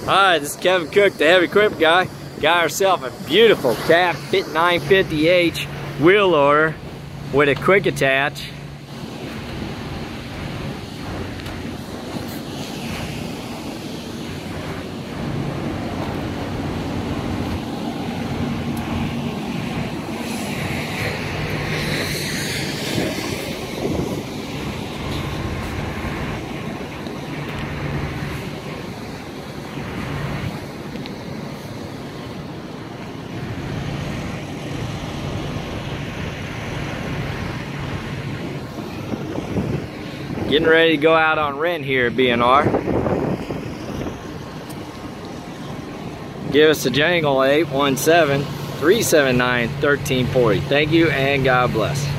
Alright, this is Kevin Cook, the heavy equipment guy. Got ourselves a beautiful Cat Fit 950H wheel loader with a quick attach. Getting ready to go out on rent here at B&R. Give us a jangle at 817-379-1340. Thank you and God bless.